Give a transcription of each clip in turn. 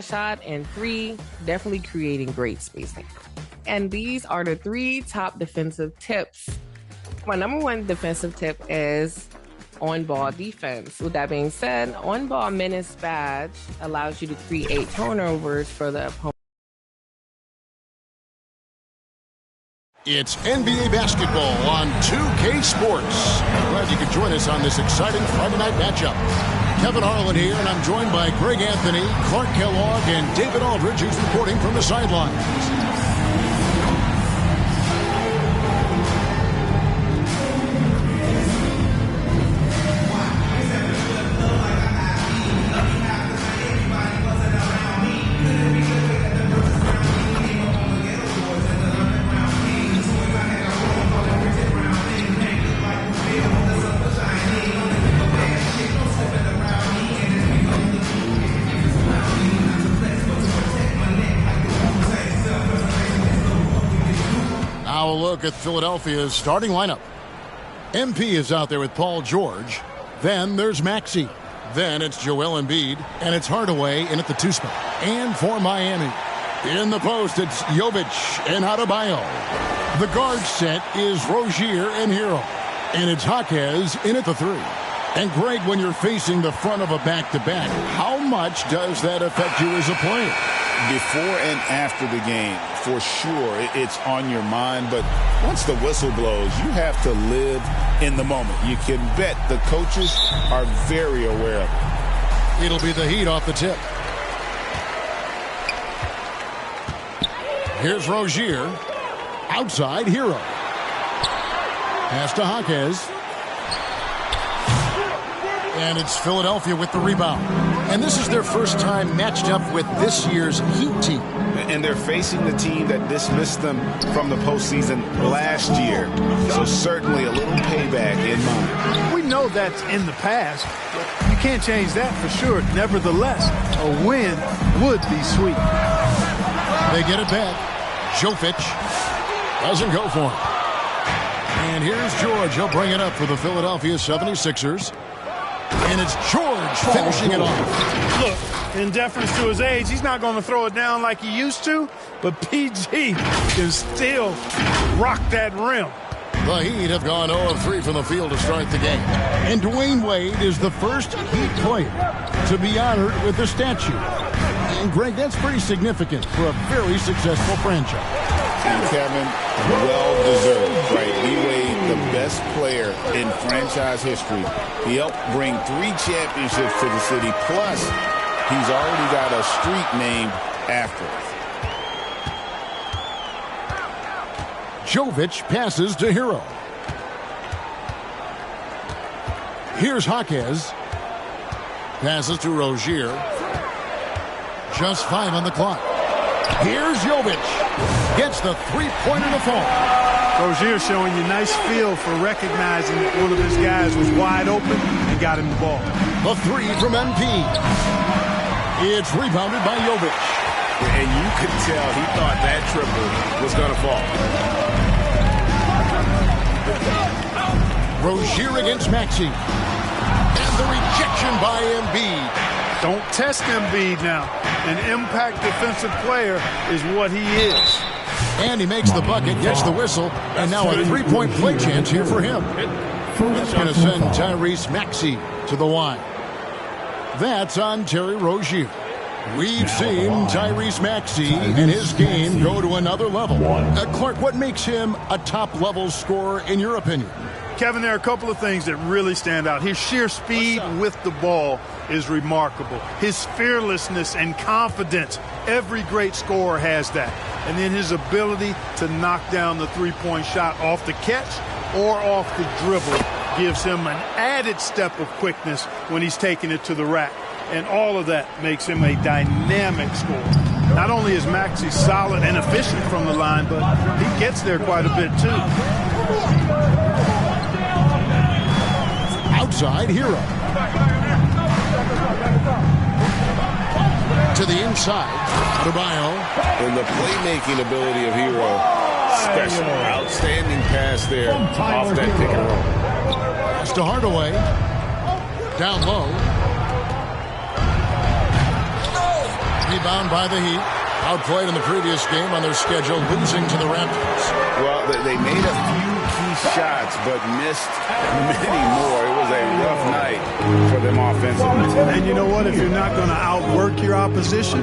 shot, and 3, definitely creating great spacing. And these are the 3 top defensive tips. My number 1 defensive tip is on-ball defense. With that being said, on-ball menace badge allows you to create turnovers for the opponent. It's NBA basketball on 2K Sports. I'm glad you could join us on this exciting Friday night matchup. Kevin Harlan here, and I'm joined by Greg Anthony, Clark Kellogg, and David Aldridge, who's reporting from the sidelines. Now a look at Philadelphia's starting lineup. MP is out there with Paul George. Then there's Maxey. Then it's Joel Embiid. And it's Hardaway in at the 2 spot. And for Miami, in the post, it's Jovic and Adebayo. The guard set is Rozier and Hero. And it's Jaquez in at the 3. And Greg, when you're facing the front of a back-to-back, how much does that affect you as a player? Before and after the game, for sure, it's on your mind. But once the whistle blows, you have to live in the moment. You can bet the coaches are very aware of it. It'll be the Heat off the tip. Here's Rozier. Outside, Hero. Pass to Jaquez. And it's Philadelphia with the rebound. And this is their first time matched up with this year's Heat team. And they're facing the team that dismissed them from the postseason last year. So certainly a little payback in mind. We know that's in the past. You can't change that for sure. Nevertheless, a win would be sweet. They get it back. Jovic doesn't go for him. And here's George. He'll bring it up for the Philadelphia 76ers. And it's George finishing it off. Look, in deference to his age, he's not going to throw it down like he used to, but PG can still rock that rim. The Heat have gone 0 of 3 from the field to start the game. And Dwayne Wade is the first Heat player to be honored with a statue. And, Greg, that's pretty significant for a very successful franchise. And Kevin, well-deserved, right? D-Wade, the best player in franchise history. He helped bring 3 championships to the city, plus he's already got a street named after him. Jovic passes to Hero. Here's Jaquez. Passes to Rozier. Just 5 on the clock. Here's Jovic. Gets the 3-pointer to fall. Rozier showing you nice feel for recognizing that one of his guys was wide open and got him the ball. The 3 from MP. It's rebounded by Jovic. And you could tell he thought that triple was going to fall. Rozier against Maxey. And the rejection by Embiid. Don't test Embiid now. An impact defensive player is what he is. And he makes the bucket, gets the whistle, and now a 3-point play chance here for him. That's going to send Tyrese Maxey to the line. That's on Terry Rozier. We've seen Tyrese Maxey and his game go to another level. Clark, what makes him a top-level scorer in your opinion? Kevin, there are a couple of things that really stand out. His sheer speed with the ball is remarkable. His fearlessness and confidence, every great scorer has that. And then his ability to knock down the 3-point shot off the catch or off the dribble gives him an added step of quickness when he's taking it to the rack. And all of that makes him a dynamic scorer. Not only is Maxey solid and efficient from the line, but he gets there quite a bit too. Outside, Hero. To the inside, Adebayo. And the playmaking ability of Hero, special. Outstanding pass there off that pick and roll. Pass to Hardaway. Down low. Rebound by the Heat. Outplayed in the previous game on their schedule, losing to the Raptors. Well, they made a few key shots, but missed many more. It was a rough night for them offensively. And you know what? If you're not going to outwork your opposition,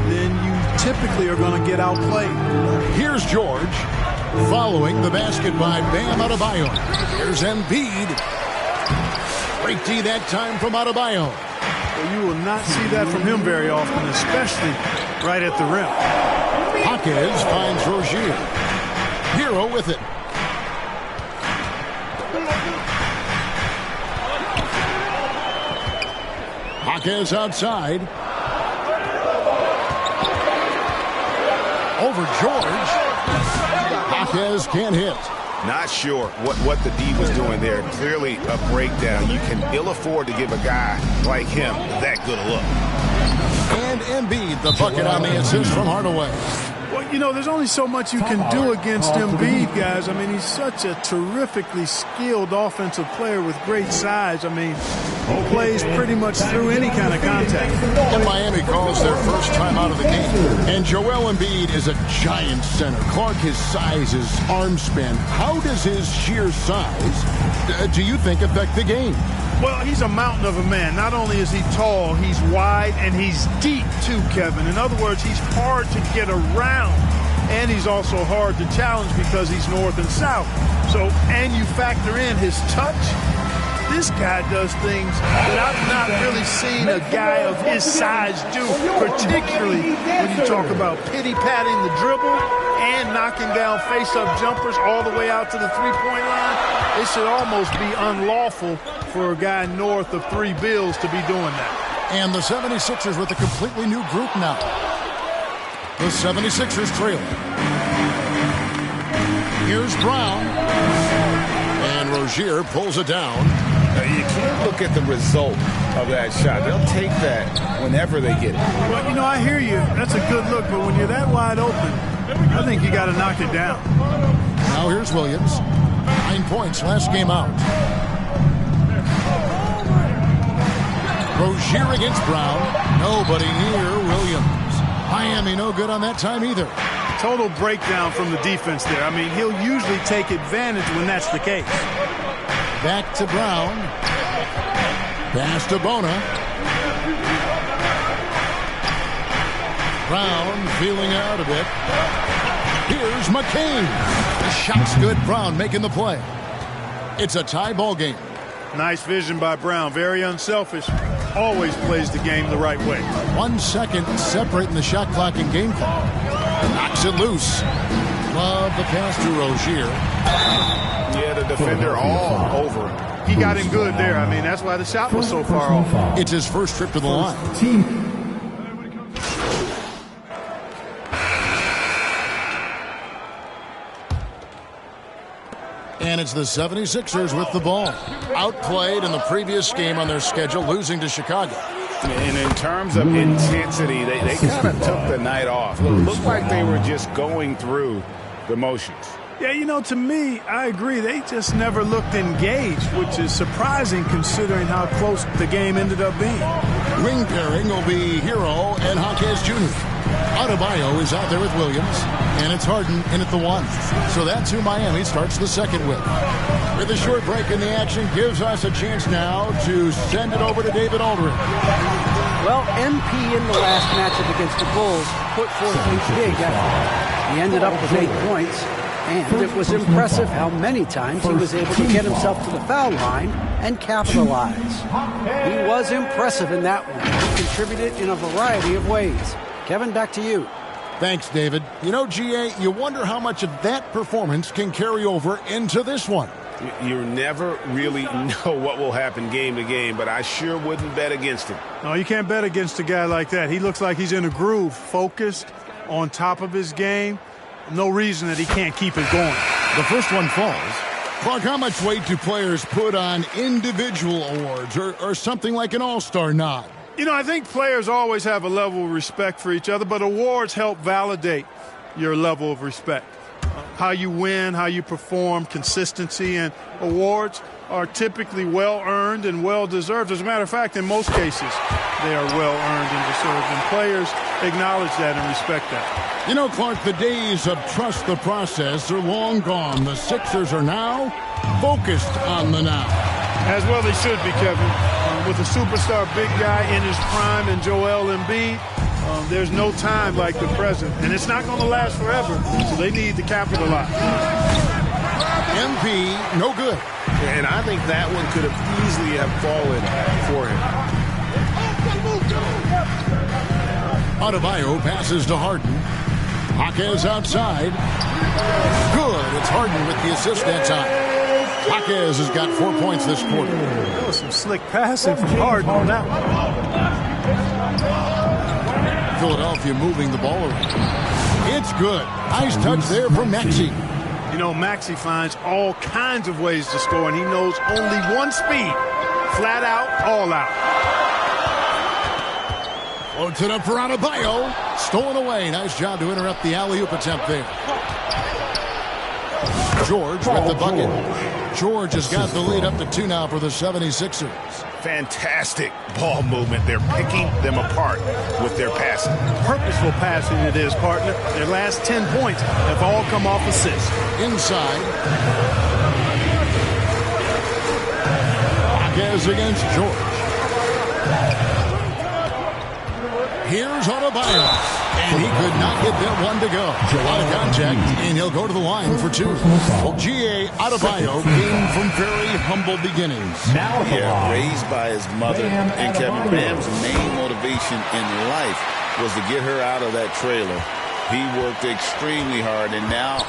then you typically are going to get outplayed. Here's George, following the basket by Bam Adebayo. Here's Embiid. Great D that time from Adebayo. Well, you will not see that from him very often, especially right at the rim. Jaquez finds Rozier. Hero with it. Jaquez outside. Over George. Jaquez can't hit. Not sure what the D was doing there. Clearly a breakdown. You can ill afford to give a guy like him that good a look. And Embiid, the bucket on the assist from Hardaway. Well, you know, there's only so much you can do against Embiid, guys. I mean, he's such a terrifically skilled offensive player with great size. I mean, he plays pretty much through any kind of contact. And Miami calls their first time out of the game. And Joel Embiid is a giant center. Clark, his size, his arm span. How does his sheer size, do you think, affect the game? Well, he's a mountain of a man. Not only is he tall, he's wide, and he's deep, too, Kevin. In other words, he's hard to get around, and he's also hard to challenge because he's north and south. So, and you factor in his touch, this guy does things that I've not really seen a guy of his size do, particularly when you talk about pity-patting the dribble and knocking down face-up jumpers all the way out to the three-point line. It should almost be unlawful for a guy north of 3 bills to be doing that. And the 76ers with a completely new group now. The 76ers trailing. Here's Brown. And Rozier pulls it down. You can't look at the result of that shot. They'll take that whenever they get it. Well, you know, I hear you. That's a good look, but when you're that wide open, I think you got to knock it down. Now here's Williams. 9 points last game out. Rozier against Brown. Nobody near Williams. Miami no good on that time either. Total breakdown from the defense there. I mean, he'll usually take advantage when that's the case. Back to Brown. Pass to Bona. Brown feeling out a bit. Here's McCain. The shot's good. Brown making the play. It's a tie ball game. Nice vision by Brown. Very unselfish. Always plays the game the right way. 1 second separating the shot clock and game clock. Knocks it loose. Love the pass to Rozier. Yeah, the defender all over him. He got him good there. I mean, that's why the shot was so far off. It's his first trip to the line. And it's the 76ers with the ball. Outplayed in the previous game on their schedule, losing to Chicago. And in terms of intensity, they kind of took the night off. It looked like they were just going through the motions. Yeah, you know, to me, I agree. They just never looked engaged, which is surprising considering how close the game ended up being. Ring pairing will be Hero and Jaquez Jr. Adebayo is out there with Williams, and it's Harden in at the 1. So that's who Miami starts the second with. With a short break in the action, gives us a chance now to send it over to David Aldridge. Well, MP in the last matchup against the Bulls put forth a big effort. He ended up with 8 points. And it was impressive how many times he was able to get himself to the foul line and capitalize. He was impressive in that one. He contributed in a variety of ways. Kevin, back to you. Thanks, David. You know, GA, you wonder how much of that performance can carry over into this one. You never really know what will happen game to game, but I sure wouldn't bet against him. No, you can't bet against a guy like that. He looks like he's in a groove, focused, on top of his game. No reason that he can't keep it going. The first one falls. Clark, how much weight do players put on individual awards or something like an all-star nod? You know, I think players always have a level of respect for each other, but awards help validate your level of respect. How you win, how you perform, consistency, and awards, are typically well-earned and well-deserved. As a matter of fact, in most cases, they are well-earned and deserved, and players acknowledge that and respect that. You know, Clark, the days of trust the process are long gone. The Sixers are now focused on the now. As well they should be, Kevin. With a superstar big guy in his prime and Joel Embiid, there's no time like the present. And it's not going to last forever, so they need to capitalize. MP, no good. And I think that one could have easily have fallen for him. Adebayo passes to Harden. Jaquez outside. Good. It's Harden with the assist that time. Jaquez has got 4 points this quarter. That was some slick passing from Harden on that one. Philadelphia moving the ball around. It's good. Nice touch there from Maxey. You know, Maxey finds all kinds of ways to score, and he knows only one speed. Flat out, all out. Floats it up for Adebayo. Stolen away. Nice job to interrupt the alley-oop attempt there. George with the bucket. George has got the lead up to 2 now for the 76ers. Fantastic ball movement. They're picking them apart with their passing. Purposeful passing it is, partner. Their last 10 points have all come off assists. Inside. Jaquez against George. Here's Adebayo. And he could not get that one to go. A lot of contact, and he'll go to the line for 2. Well, G.A. Adebayo came from very humble beginnings. Yeah, raised by his mother. And Kevin, Bam's main motivation in life was to get her out of that trailer. He worked extremely hard, and now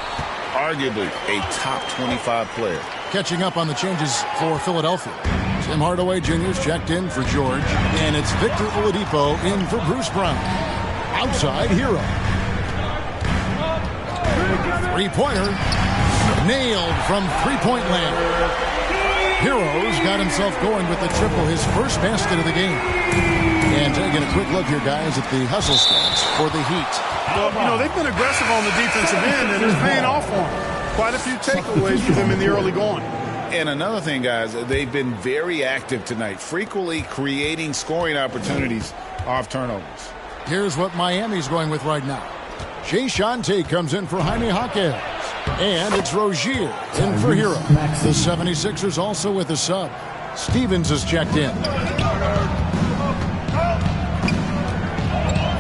arguably a top 25 player. Catching up on the changes for Philadelphia. Tim Hardaway Jr. is checked in for George, and it's Victor Oladipo in for Bruce Brown. Outside, Hero. Three-pointer. Nailed from three-point land. Hero's got himself going with the triple, his first basket of the game. And taking a quick look here, guys, at the hustle stats for the Heat. Well, you know, they've been aggressive on the defensive end, and it's paying off for them. Quite a few takeaways for them in the early going. And another thing, guys, they've been very active tonight, frequently creating scoring opportunities off turnovers. Here's what Miami's going with right now. Jae'Sean Tate comes in for Jaime Jaquez. And it's Rozier in for Hero. The 76ers also with a sub. Stevens is checked in.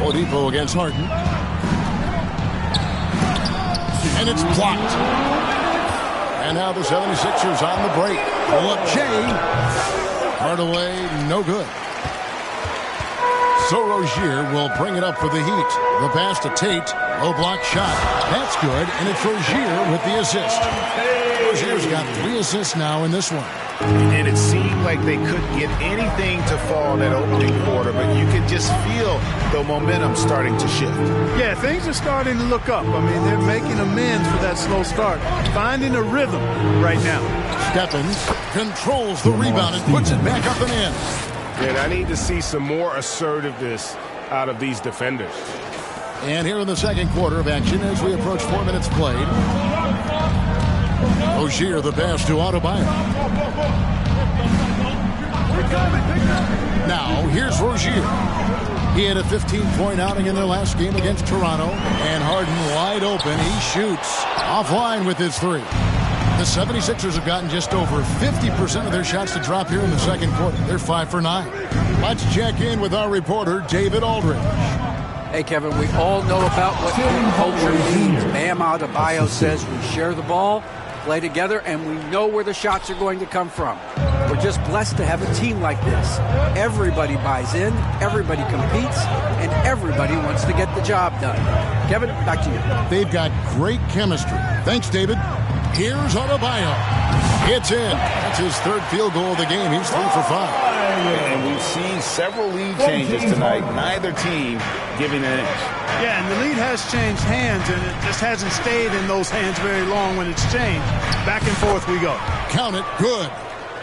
Oladipo against Harden. And it's blocked. And now the 76ers on the break. Pull up Jay. Hardaway, no good. So Rozier will bring it up for the Heat. The pass to Tate. Low block shot. That's good. And it's Rozier with the assist. Rozier's got 3 assists now in this one. And it seemed like they couldn't get anything to fall in that opening quarter, but you could just feel the momentum starting to shift. Yeah, things are starting to look up. I mean, they're making amends for that slow start. Finding a rhythm right now. Stephens controls the rebound and puts it back up and in. And I need to see some more assertiveness out of these defenders. And here in the second quarter of action as we approach 4 minutes played. Rozier the pass to Adebayo. Now here's Rozier. He had a 15-point outing in their last game against Toronto. And Harden wide open. He shoots offline with his 3. The 76ers have gotten just over 50% of their shots to drop here in the second quarter. They're 5 for 9. Let's check in with our reporter, David Aldridge. Hey, Kevin, we all know about what team culture means. Bam Adebayo says we share the ball, play together, and we know where the shots are going to come from. We're just blessed to have a team like this. Everybody buys in, everybody competes, and everybody wants to get the job done. Kevin, back to you. They've got great chemistry. Thanks, David. Here's Adebayo. It's in. That's his 3rd field goal of the game. He's 3 for 5. And we've seen several lead changes tonight. Neither team giving an inch. Yeah, and the lead has changed hands, and it just hasn't stayed in those hands very long when it's changed. Back and forth we go. Count it. Good.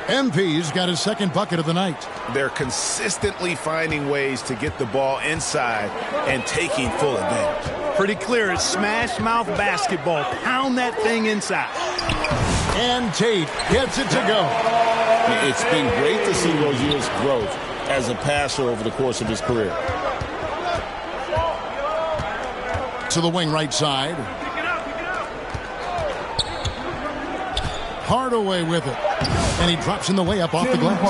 MP's got his second bucket of the night. They're consistently finding ways to get the ball inside and taking full advantage. Pretty clear. It's smash mouth basketball. Pound that thing inside. And Tate gets it to go. It's been great to see Rozier's growth as a passer over the course of his career. To the wing right side. Hardaway with it. And he drops in the layup off the glass.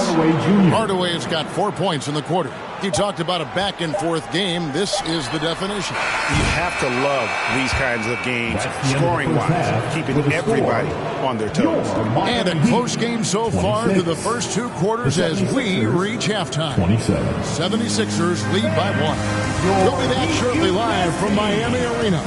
Hardaway has got 4 points in the quarter. You talked about a back-and-forth game. This is the definition. You have to love these kinds of games, scoring-wise, keeping everybody on their toes. And a close game so far through the first 2 quarters as we reach halftime. 76ers lead by 1. We'll be back shortly live from Miami Arena.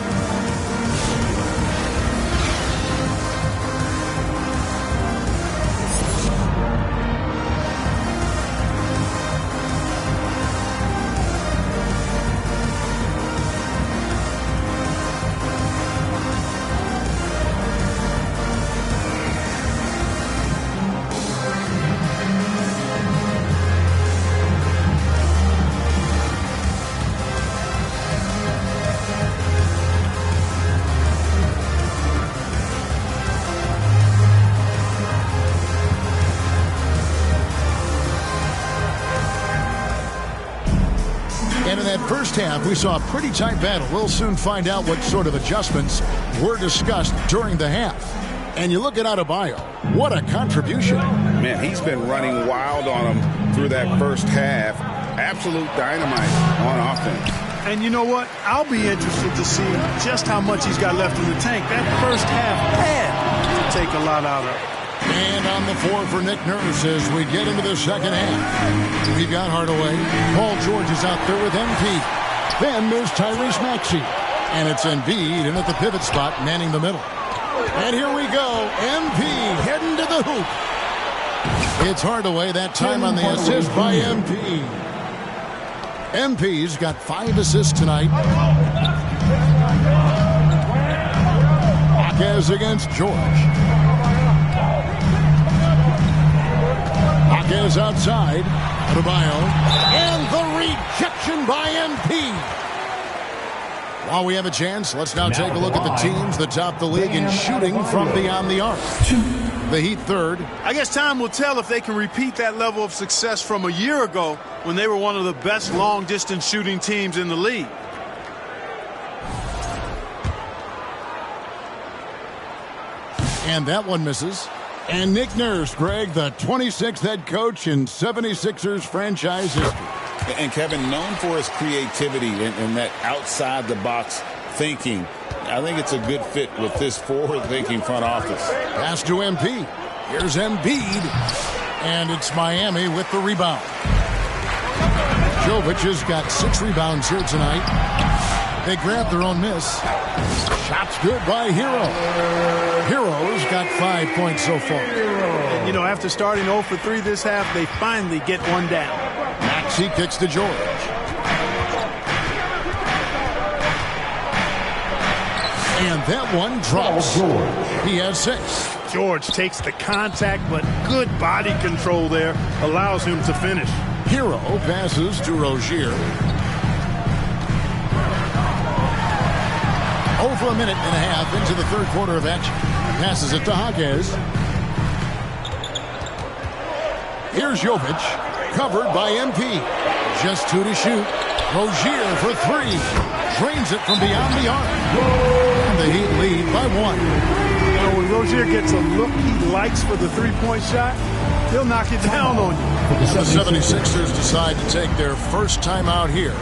And in that first half, we saw a pretty tight battle. We'll soon find out what sort of adjustments were discussed during the half. And you look at Adebayo, what a contribution. Man, he's been running wild on him through that first half. Absolute dynamite on offense. And you know what? I'll be interested to see just how much he's got left in the tank. That first half had to take a lot out of it. And on the floor for Nick Nurse as we get into the second half. We've got Hardaway. Paul George is out there with MP. Then there's Tyrese Maxey. And it's Embiid in at the pivot spot, manning the middle. And here we go. MP heading to the hoop. It's Hardaway, that time on the assist by MP. MP's got 5 assists tonight. Hawkes against George. Hawkes outside. Adebayo. And the rejection by MP. While we have a chance, let's now take a look at the teams that top the league in shooting from beyond the arc. The Heat third. I guess time will tell if they can repeat that level of success from a year ago when they were one of the best long-distance shooting teams in the league. And that one misses. And Nick Nurse, Greg, the 26th head coach in 76ers franchise history. And Kevin, known for his creativity and that outside-the-box thinking, I think it's a good fit with this forward-thinking front office. Pass to MP. Here's Embiid. And it's Miami with the rebound. Jovic has got 6 rebounds here tonight. They grab their own miss. Shot's good by Hero. Hero's got 5 points so far. And, you know, after starting 0 for 3 this half, they finally get one down. Maxey kicks to George. And that one drops. He has 6. George takes the contact, but good body control there allows him to finish. Hero passes to Rozier. Over a minute and a half into the third quarter of action. Passes it to Hawkes. Here's Jovic. Covered by MP. Just 2 to shoot. Rozier for 3. Drains it from beyond the arc. And the Heat lead by 1. You know, when Rozier gets a look he likes for the three-point shot, he'll knock it down on you. The 76ers decide to take their first time out here.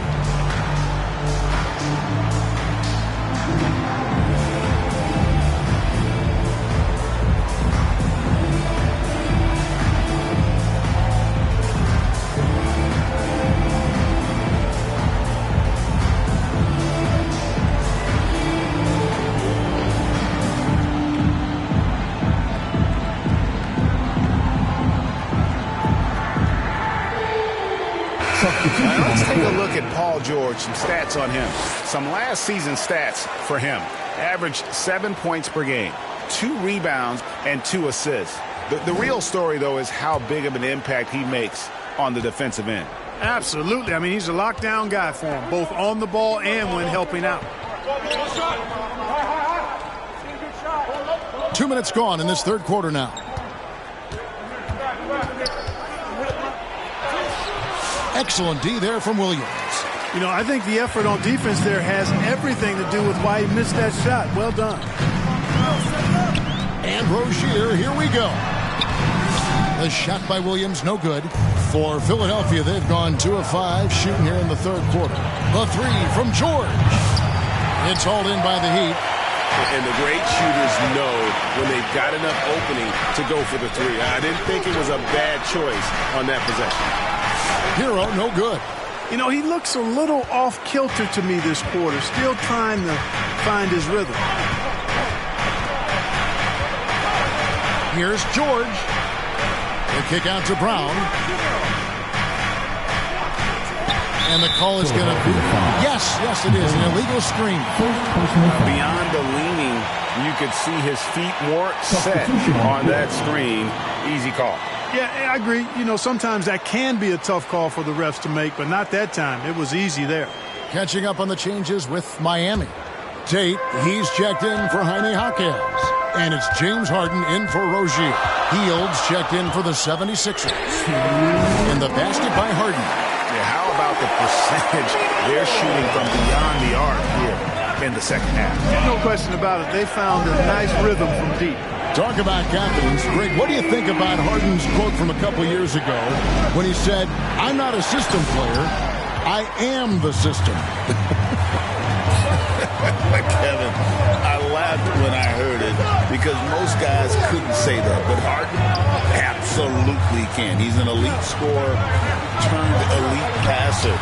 Let's take a look at Paul George, some stats on him. Some last season stats for him. Averaged 7 points per game, 2 rebounds, and 2 assists. The real story, though, is how big of an impact he makes on the defensive end. Absolutely. I mean, he's a lockdown guy for him, both on the ball and when helping out. 2 minutes gone in this third quarter now. Excellent D there from Williams. You know, I think the effort on defense there has everything to do with why he missed that shot. Well done. And Rozier, here we go. The shot by Williams, no good. For Philadelphia, they've gone 2 of 5 shooting here in the third quarter. The three from George. It's hauled in by the Heat. And the great shooters know when they've got enough opening to go for the three. I didn't think it was a bad choice on that possession. Hero, no good. You know, he looks a little off-kilter to me this quarter, still trying to find his rhythm. Here's George. The kick out to Brown. And the call is going to be, yes, it is, an illegal screen. Beyond the leaning, you could see his feet more set on that screen. Easy call. Yeah, I agree. You know, sometimes that can be a tough call for the refs to make, but not that time. It was easy there. Catching up on the changes with Miami. Tate, he's checked in for Jaime Jaquez. And it's James Harden in for Rozier. Fields checked in for the 76ers. And the basket by Harden. Yeah, how about the percentage they're shooting from beyond the arc here in the second half? No question about it. They found a nice rhythm from deep. Talk about confidence. Greg, what do you think about Harden's quote from a couple years ago when he said, "I'm not a system player, I am the system"? Kevin, I laughed when I heard it because most guys couldn't say that, but Harden absolutely can. He's an elite scorer turned elite passer.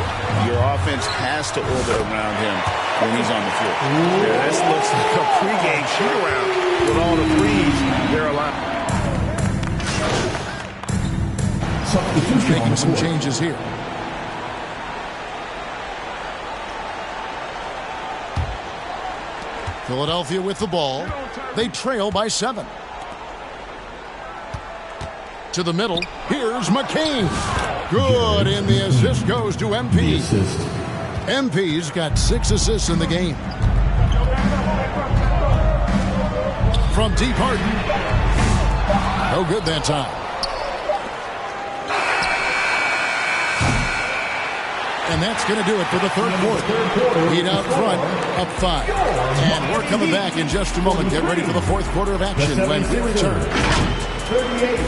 Your offense has to orbit around him when he's on the floor. Yeah, this looks like a pregame shoot-around with all the threes they're allowed. Making some changes here. Philadelphia with the ball. They trail by 7. To the middle. Here's McCain. Good, and the assist goes to MP. MP's got 6 assists in the game. From deep, Harden. No good that time. And that's going to do it for the third quarter. Heat out front, up 5. And we're coming back in just a moment. Get ready for the fourth quarter of action when we return. 38.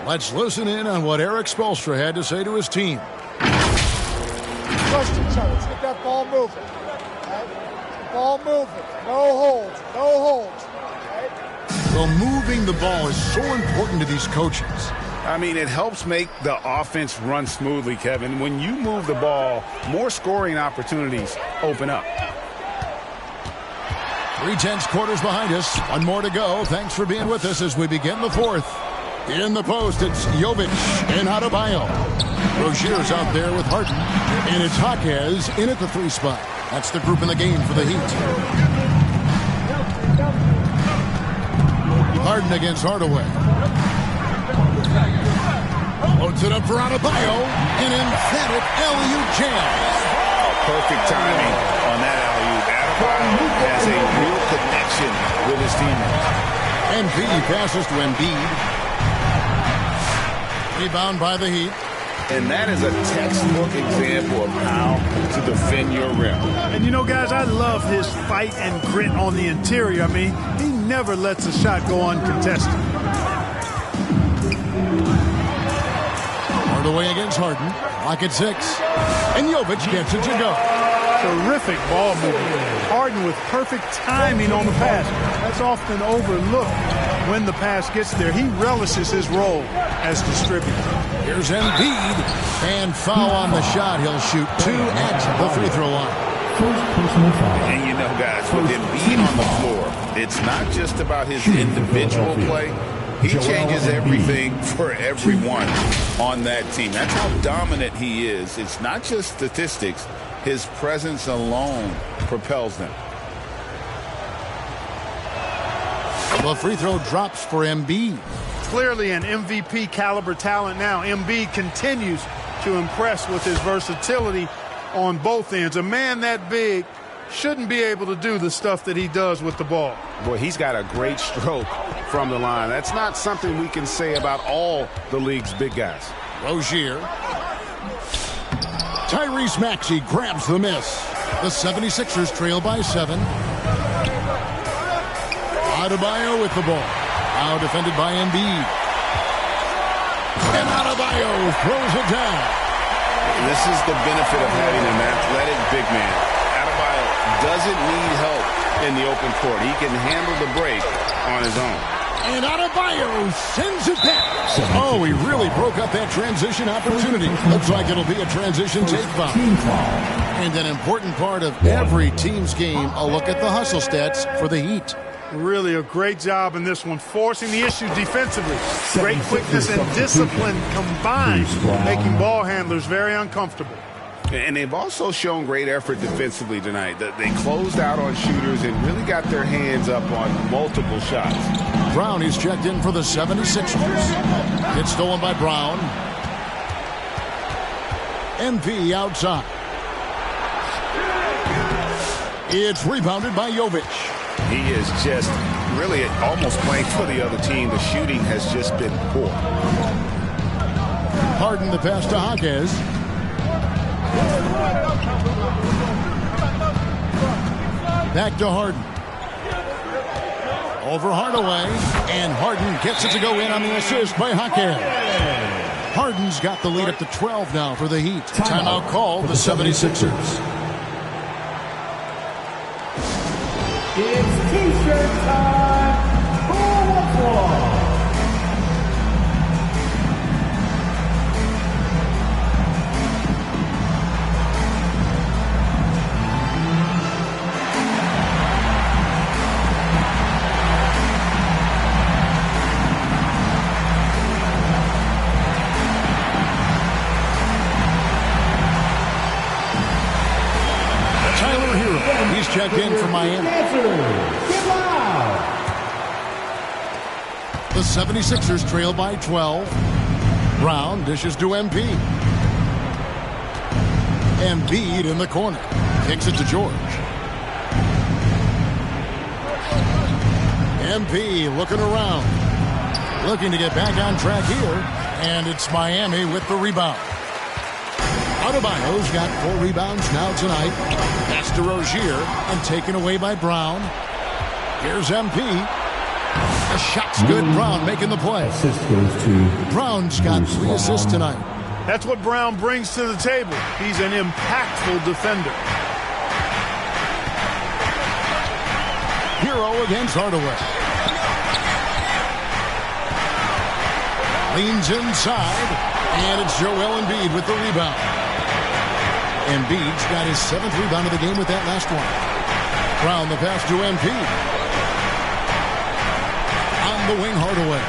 Let's listen in on what Eric Spoelstra had to say to his team. Trust each other. Let's get that ball moving. Right? Ball moving. No holds. No holds. Right? Well, moving the ball is so important to these coaches. I mean, it helps make the offense run smoothly, Kevin. When you move the ball, more scoring opportunities open up. 3/10 quarters behind us. One more to go. Thanks for being with us as we begin the fourth. In the post, it's Jovic and Adebayo. Rozier's out there with Harden. And it's Jaquez in at the 3 spot. That's the group in the game for the Heat. Harden against Hardaway. Loads it up for Adebayo. An emphatic alley-oop jam. Perfect timing on that alley-oop. Adebayo has a real connection with his teammates. MP passes to Embiid. Rebound by the Heat. And that is a textbook example of how to defend your rim. And you know, guys, I love his fight and grit on the interior. I mean, he never lets a shot go uncontested. Hardaway against Harden. Lock at 6. And Jovic gets it to go. Terrific ball movement. Harden with perfect timing on the pass. That's often overlooked when the pass gets there, he relishes his role as distributor. Here's Embiid, and foul on the shot. He'll shoot 2 at the free throw line. And you know, guys, with Embiid on the floor, it's not just about his individual play. He changes everything for everyone on that team. That's how dominant he is. It's not just statistics. His presence alone propels them. The free throw drops for Embiid. Clearly an MVP caliber talent now. Embiid continues to impress with his versatility on both ends. A man that big shouldn't be able to do the stuff that he does with the ball. Boy, he's got a great stroke from the line. That's not something we can say about all the league's big guys. Rozier. Tyrese Maxey grabs the miss. The 76ers trail by 7. Adebayo with the ball. Now defended by Embiid. And Adebayo throws it down. This is the benefit of having an athletic big man. Adebayo doesn't need help in the open court. He can handle the break on his own. And Adebayo sends it back. Oh, he really broke up that transition opportunity. Looks like it'll be a transition take foul. And an important part of every team's game, a look at the hustle stats for the Heat. Really a great job in this one, forcing the issue defensively. Great quickness and discipline combined, making ball handlers very uncomfortable. And they've also shown great effort defensively tonight. They closed out on shooters and really got their hands up on multiple shots. Brown is checked in for the 76ers. It's stolen by Brown. MP outside. It's rebounded by Jovic. He is just really almost playing for the other team. The shooting has just been poor. Harden the pass to Hawkes. Back to Harden. Over Hardaway. And Harden gets it to go in on the assist by Hawkes. Harden's got the lead up to 12 now for the Heat. Timeout call the 76ers. It's T-shirt time. Who wants one? Tyler Hero. He's checked in for Miami. The 76ers trail by 12. Brown dishes to MP. Embiid in the corner. Kicks it to George. MP looking around. Looking to get back on track here. And it's Miami with the rebound. Adebayo's got 4 rebounds now tonight. That's to Rozier and taken away by Brown. Here's MP. The shot's good. Brown making the play. Assist goes to Brown's got 3 assists tonight. That's what Brown brings to the table. He's an impactful defender. Hero against Hardaway. Leans inside, and it's Joel Embiid with the rebound. Embiid's got his 7th rebound of the game with that last one. Brown the pass to MP. On the wing, Hardaway.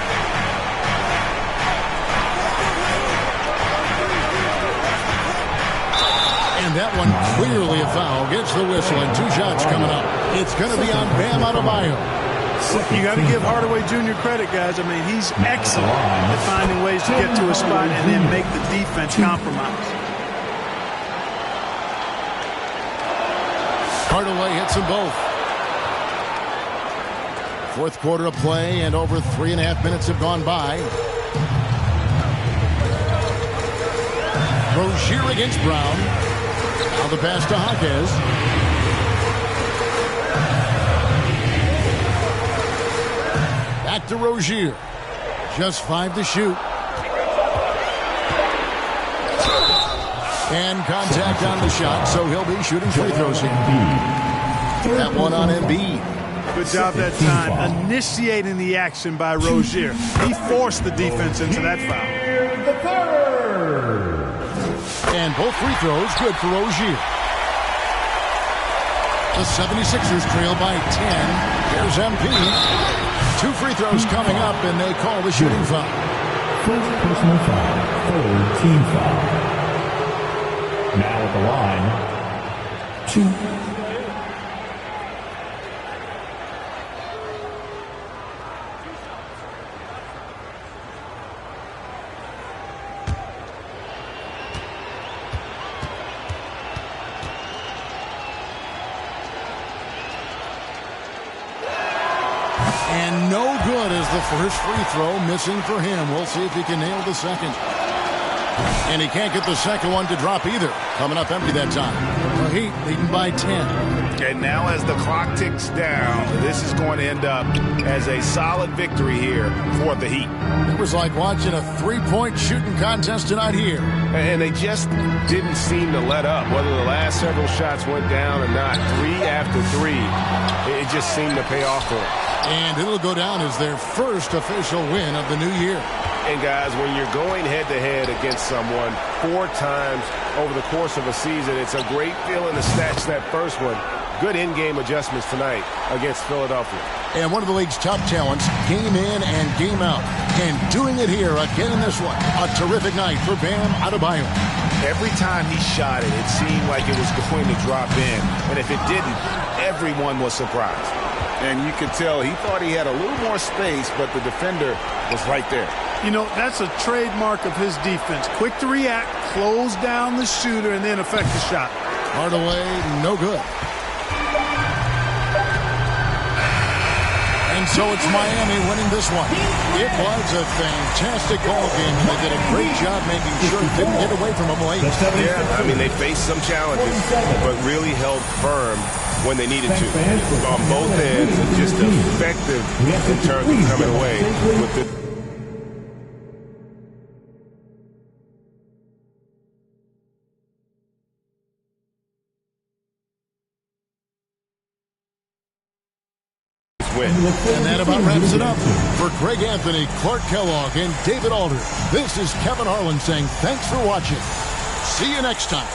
And that one clearly a foul. Gets the whistle and 2 shots coming up. It's going to be on Bam Adebayo. You got to give Hardaway Jr. credit, guys. I mean, he's excellent at finding ways to get to a spot and then make the defense compromise. Hardaway hits them both. 4th quarter of play, and over 3.5 minutes have gone by. Rozier against Brown. Now the pass to Hawkes. Back to Rozier. Just 5 to shoot. And contact on the shot, so he'll be shooting free throws here. That one on Embiid. Good job that time initiating the action by Rozier. He forced the defense into that foul. The third. And both free throws good for Rozier. The 76ers trail by 10. Here's MP. 2 free throws coming up, and they call the shooting foul. First personal foul, third team foul. Now at the line, 2. And no good as the first free throw missing for him. We'll see if he can nail the second. And he can't get the second one to drop either. Coming up empty that time. The Heat leading by 10. And now as the clock ticks down, this is going to end up as a solid victory here for the Heat. It was like watching a three-point shooting contest tonight here. And they just didn't seem to let up. Whether the last several shots went down or not, 3 after 3, it just seemed to pay off for them. And it'll go down as their first official win of the new year. And guys, when you're going head-to-head against someone 4 times over the course of a season, it's a great feeling to snatch that first one. Good in-game adjustments tonight against Philadelphia. And one of the league's top talents, game in and game out. And doing it here again in this one. A terrific night for Bam Adebayo. Every time he shot it, it seemed like it was going to drop in. And if it didn't, everyone was surprised. And you could tell he thought he had a little more space, but the defender was right there. You know, that's a trademark of his defense. Quick to react, close down the shooter, and then affect the shot. Hardaway, no good. And so it's Miami winning this one. It was a fantastic ball game, and they did a great job making sure it didn't get away from them late. Yeah, I mean, they faced some challenges, but really held firm when they needed to. On both ends, and just effective in terms of coming away with the win. And that about wraps it up. For Greg Anthony, Clark Kellogg, and David Alder, this is Kevin Harlan saying thanks for watching. See you next time.